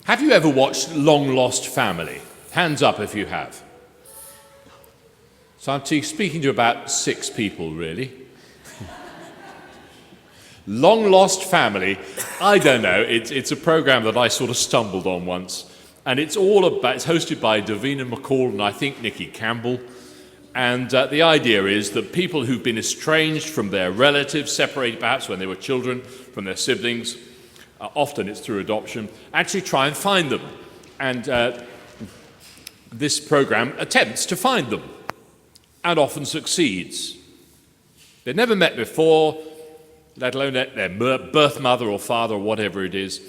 Have you ever watched Long Lost Family? Hands up if you have. So I'm speaking to about 6 people, really. Long Lost Family, I don't know, it's a program that I sort of stumbled on once. And it's hosted by Davina McCall and I think Nikki Campbell. And the idea is that people who've been estranged from their relatives, separated perhaps when they were children from their siblings, often it's through adoption, actually try and find them. And this program attempts to find them and often succeeds. They've never met before, let alone their birth mother or father or whatever it is.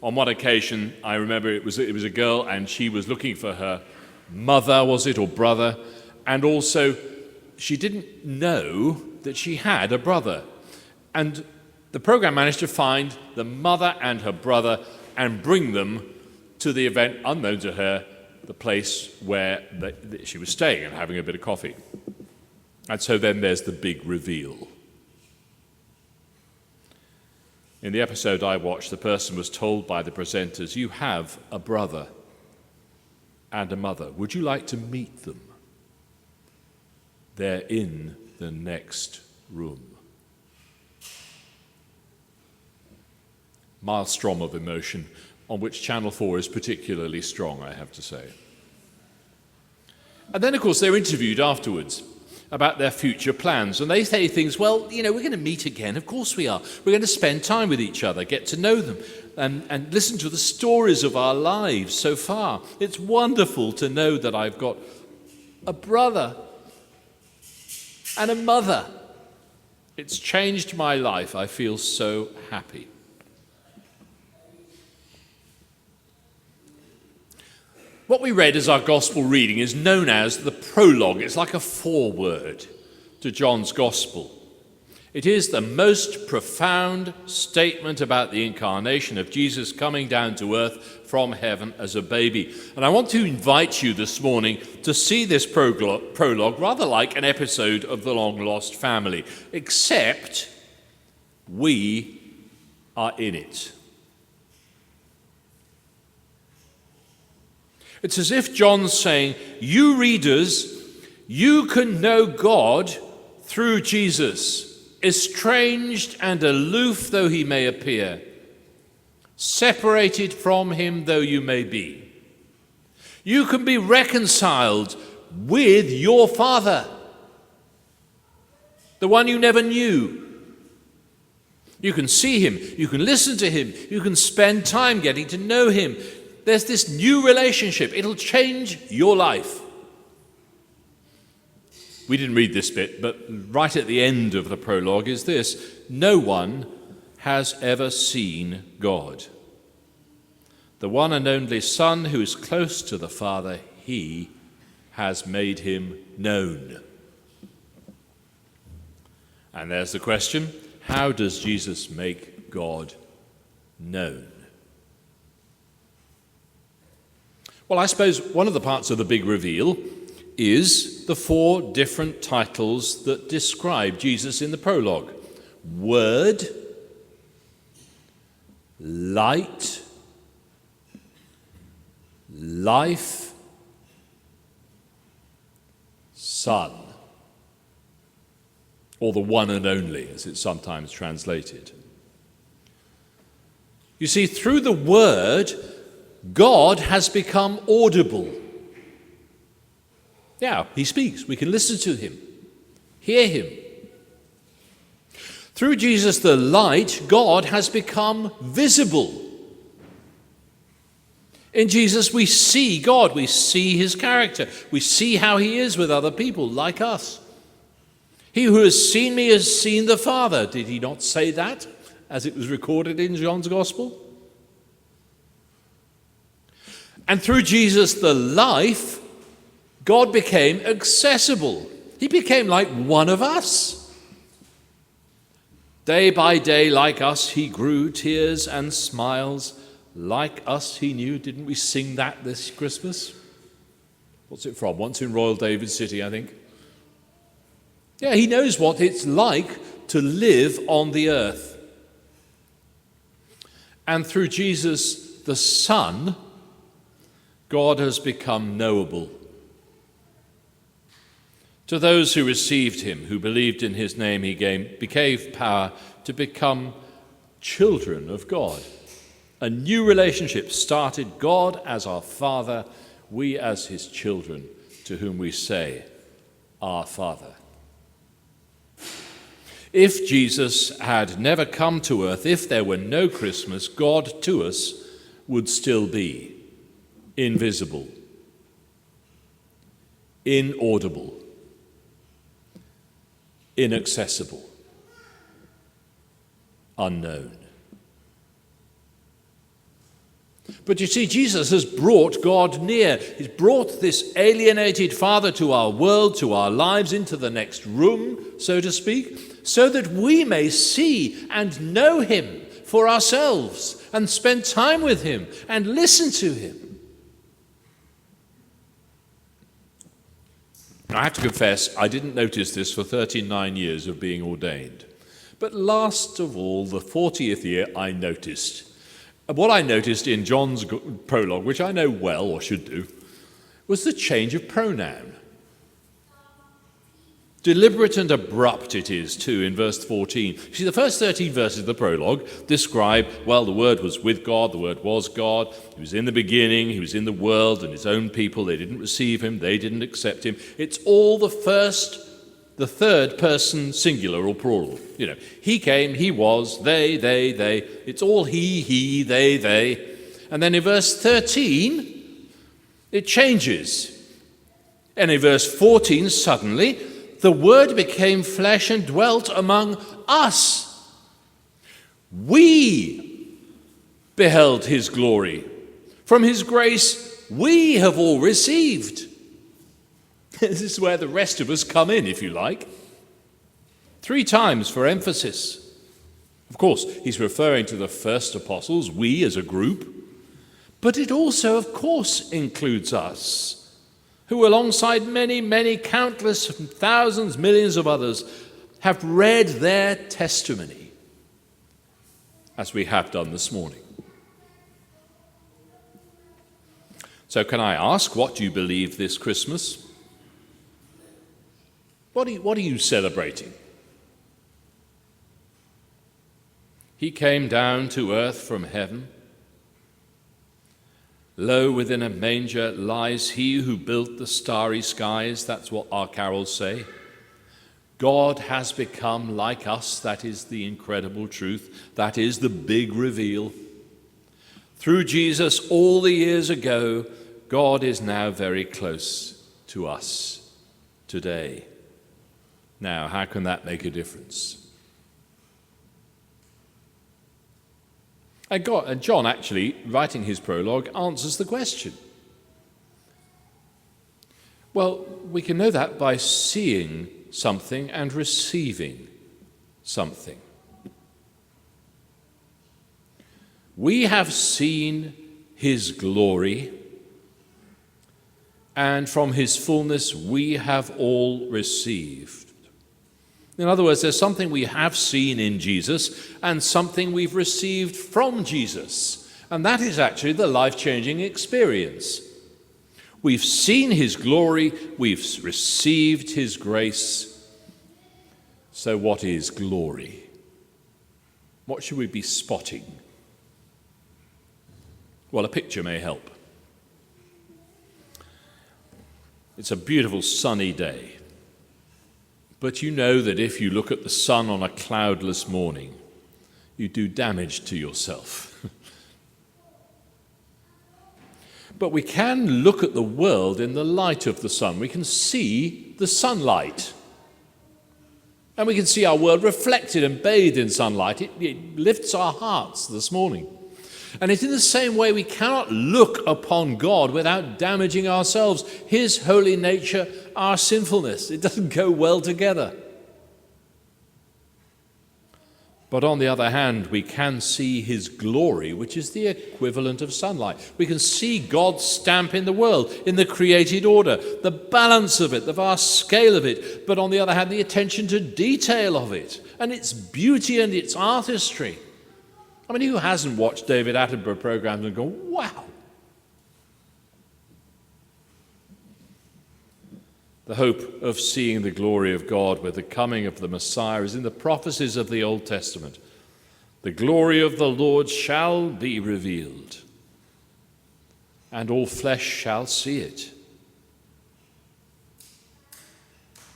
On one occasion, I remember it was a girl and she was looking for her mother, was it, or brother, and also she didn't know that she had a brother. And the program managed to find the mother and her brother and bring them to the event, unknown to her, the place where she was staying and having a bit of coffee. And so then there's the big reveal. In the episode I watched, the person was told by the presenters, "You have a brother and a mother. Would you like to meet them? They're in the next room." Maelstrom of emotion, on which Channel 4 is particularly strong, I have to say. And then, of course, they're interviewed afterwards about their future plans. And they say things, well, we're going to meet again. Of course we are. We're going to spend time with each other, get to know them, and listen to the stories of our lives so far. It's wonderful to know that I've got a brother and a mother. It's changed my life. I feel so happy. What we read as our gospel reading is known as the prologue. It's like a foreword to John's gospel. It is the most profound statement about the incarnation of Jesus coming down to earth from heaven as a baby. And I want to invite you this morning to see this prologue rather like an episode of The Long Lost Family, except we are in it. It's as if John's saying, you readers, you can know God through Jesus, estranged and aloof though he may appear, separated from him though you may be. You can be reconciled with your Father, the one you never knew. You can see him, you can listen to him, you can spend time getting to know him. There's this new relationship. It'll change your life. We didn't read this bit, but right at the end of the prologue is this: no one has ever seen God. The one and only Son who is close to the Father, he has made him known. And there's the question, how does Jesus make God known? Well, I suppose one of the parts of the big reveal is the 4 different titles that describe Jesus in the prologue: Word, Light, Life, Son, or the one and only, as it's sometimes translated. You see, through the Word, God has become audible. Yeah, he speaks. We can listen to him, hear him. Through Jesus the light, God has become visible. In Jesus we see God, we see his character, we see how he is with other people like us. He who has seen me has seen the Father. Did he not say that as it was recorded in John's Gospel? And through Jesus the life, God became accessible. He became like one of us. Day by day, like us, he grew tears and smiles. Like us, he knew. Didn't we sing that this Christmas? What's it from? Once in Royal David City, I think. Yeah, he knows what it's like to live on the earth. And through Jesus the Son, God has become knowable. To those who received him, who believed in his name, he gave power to become children of God. A new relationship started, God as our Father, we as his children, to whom we say, Our Father. If Jesus had never come to earth, if there were no Christmas, God to us would still be invisible, inaudible, inaccessible, unknown. But you see, Jesus has brought God near. He's brought this alienated Father to our world, to our lives, into the next room, so to speak, so that we may see and know him for ourselves and spend time with him and listen to him. I have to confess, I didn't notice this for 39 years of being ordained. But last of all, the 40th year, I noticed. What I noticed in John's prologue, which I know well, or should do, was the change of pronoun. Deliberate and abrupt it is, too, in verse 14. You see, the first 13 verses of the prologue describe, well, the Word was with God, the Word was God, he was in the beginning, he was in the world, and his own people, they didn't receive him, they didn't accept him. It's all the third person singular or plural. You know, he came, he was, they. It's all he, they. And then in verse 13, it changes. And in verse 14, suddenly, the Word became flesh and dwelt among us. We beheld his glory. From his grace, we have all received. This is where the rest of us come in, if you like. 3 times for emphasis. Of course, he's referring to the first apostles, we as a group, but it also, of course, includes us, who alongside many, countless thousands, millions of others, have read their testimony, as we have done this morning. So can I ask, what do you believe this Christmas? What are you celebrating? He came down to earth from heaven. Lo, within a manger lies he who built the starry skies. That's what our carols say. God has become like us. That is the incredible truth. That is the big reveal. Through Jesus, all the years ago, God is now very close to us today. Now, how can that make a difference? And John, actually, writing his prologue, answers the question. Well, we can know that by seeing something and receiving something. We have seen his glory, and from his fullness we have all received. In other words, there's something we have seen in Jesus and something we've received from Jesus. And that is actually the life-changing experience. We've seen his glory, we've received his grace. So what is glory? What should we be spotting? Well, a picture may help. It's a beautiful sunny day. But you know that if you look at the sun on a cloudless morning, you do damage to yourself. But we can look at the world in the light of the sun. We can see the sunlight. And we can see our world reflected and bathed in sunlight. It lifts our hearts this morning. And it's in the same way we cannot look upon God without damaging ourselves, his holy nature, our sinfulness. It doesn't go well together. But on the other hand, we can see his glory, which is the equivalent of sunlight. We can see God's stamp in the world, in the created order, the balance of it, the vast scale of it, but on the other hand, the attention to detail of it, and its beauty and its artistry. I mean, who hasn't watched David Attenborough programs and gone, wow? The hope of seeing the glory of God with the coming of the Messiah is in the prophecies of the Old Testament. The glory of the Lord shall be revealed, and all flesh shall see it.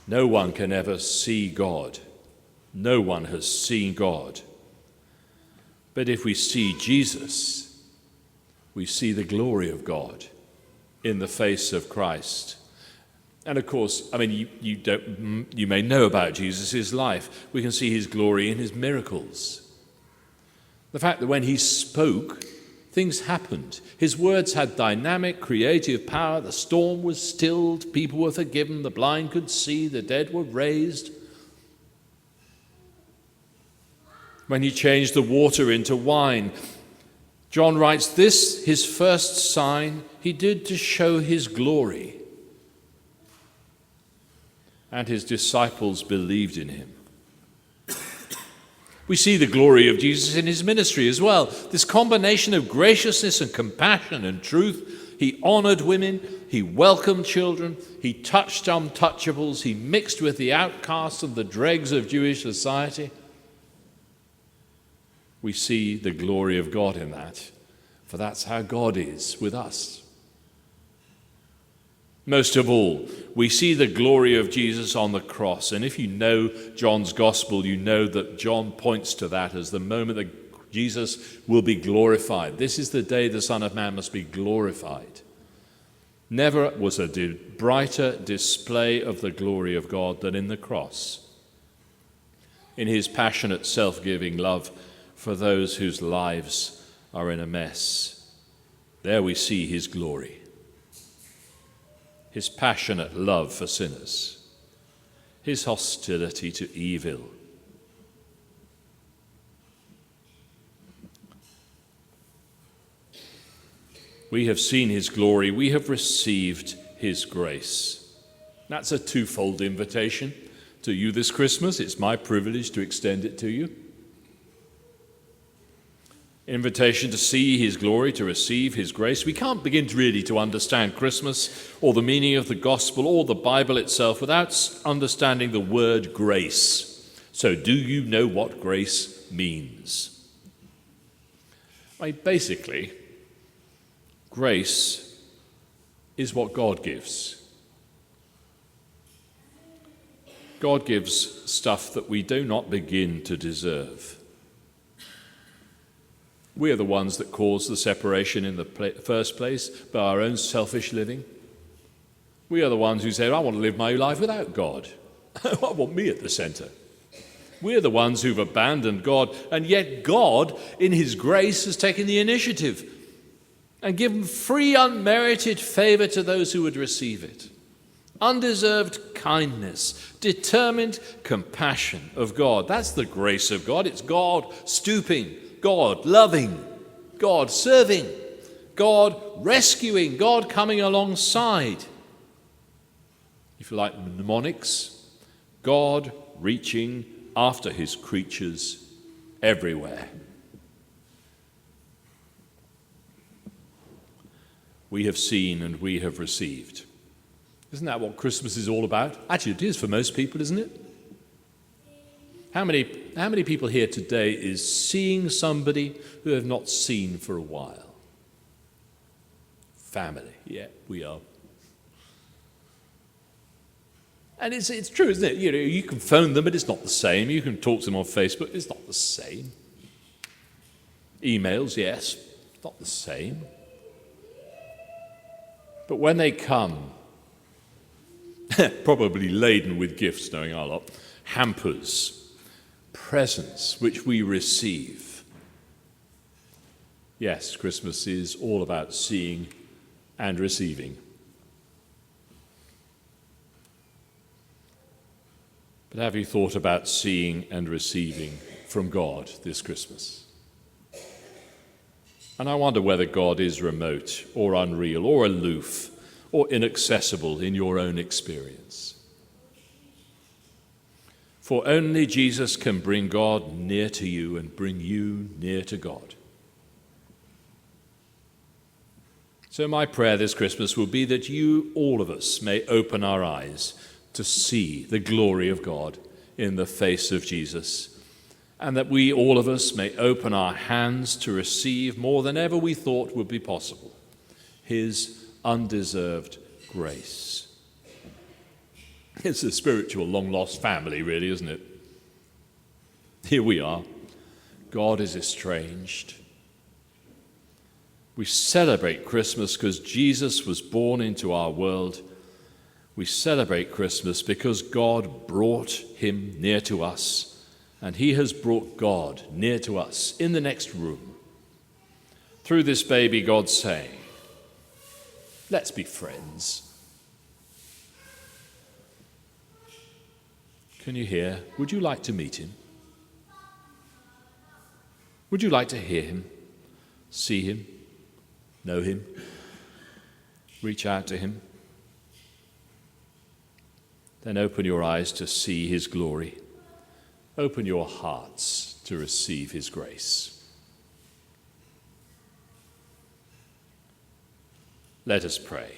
No one can ever see God. No one has seen God. But if we see Jesus, we see the glory of God in the face of Christ. And of course, you may know about Jesus' life. We can see his glory in his miracles. The fact that when he spoke, things happened. His words had dynamic, creative power. The storm was stilled, people were forgiven, the blind could see, the dead were raised. When he changed the water into wine, John writes, this, his first sign, he did to show his glory. And his disciples believed in him. We see the glory of Jesus in his ministry as well. This combination of graciousness and compassion and truth. He honored women, he welcomed children, he touched untouchables, he mixed with the outcasts and the dregs of Jewish society. We see the glory of God in that, for that's how God is with us. Most of all, we see the glory of Jesus on the cross. And if you know John's gospel, you know that John points to that as the moment that Jesus will be glorified. This is the day the Son of Man must be glorified. Never was a brighter display of the glory of God than in the cross, in his passionate self-giving love for those whose lives are in a mess. There we see his glory. His passionate love for sinners, his hostility to evil. We have seen his glory, we have received his grace. That's a twofold invitation to you this Christmas. It's my privilege to extend it to you. Invitation to see his glory, to receive his grace. We can't begin really to understand Christmas or the meaning of the gospel or the Bible itself without understanding the word grace. So do you know what grace means? Basically, grace is what God gives. God gives stuff that we do not begin to deserve. We are the ones that cause the separation in the first place by our own selfish living. We are the ones who say, I want to live my life without God. I want me at the center. We are the ones who've abandoned God, and yet God, in his grace, has taken the initiative and given free, unmerited favor to those who would receive it. Undeserved kindness, determined compassion of God. That's the grace of God. It's God stooping, God loving, God serving, God rescuing, God coming alongside. If you like mnemonics, God reaching after his creatures everywhere. We have seen and we have received. Isn't that what Christmas is all about? Actually, it is for most people, isn't it? How many people here today is seeing somebody who have not seen for a while? Family, yeah, we are. And it's true, isn't it? You know, you can phone them, but it's not the same. You can talk to them on Facebook, it's not the same. Emails, yes, not the same. But when they come, probably laden with gifts, knowing our lot, hampers, presents which we receive. Yes, Christmas is all about seeing and receiving. But have you thought about seeing and receiving from God this Christmas? And I wonder whether God is remote or unreal or aloof or inaccessible in your own experience. For only Jesus can bring God near to you and bring you near to God. So my prayer this Christmas will be that you, all of us, may open our eyes to see the glory of God in the face of Jesus, and that we, all of us, may open our hands to receive more than ever we thought would be possible, his undeserved grace. It's a spiritual long-lost family, really, isn't it? Here we are. God is estranged. We celebrate Christmas because Jesus was born into our world. We celebrate Christmas because God brought him near to us, and he has brought God near to us in the next room. Through this baby, God's saying, let's be friends. Can you hear? Would you like to meet him? Would you like to hear him, see him, know him, reach out to him? Then open your eyes to see his glory. Open your hearts to receive his grace. Let us pray.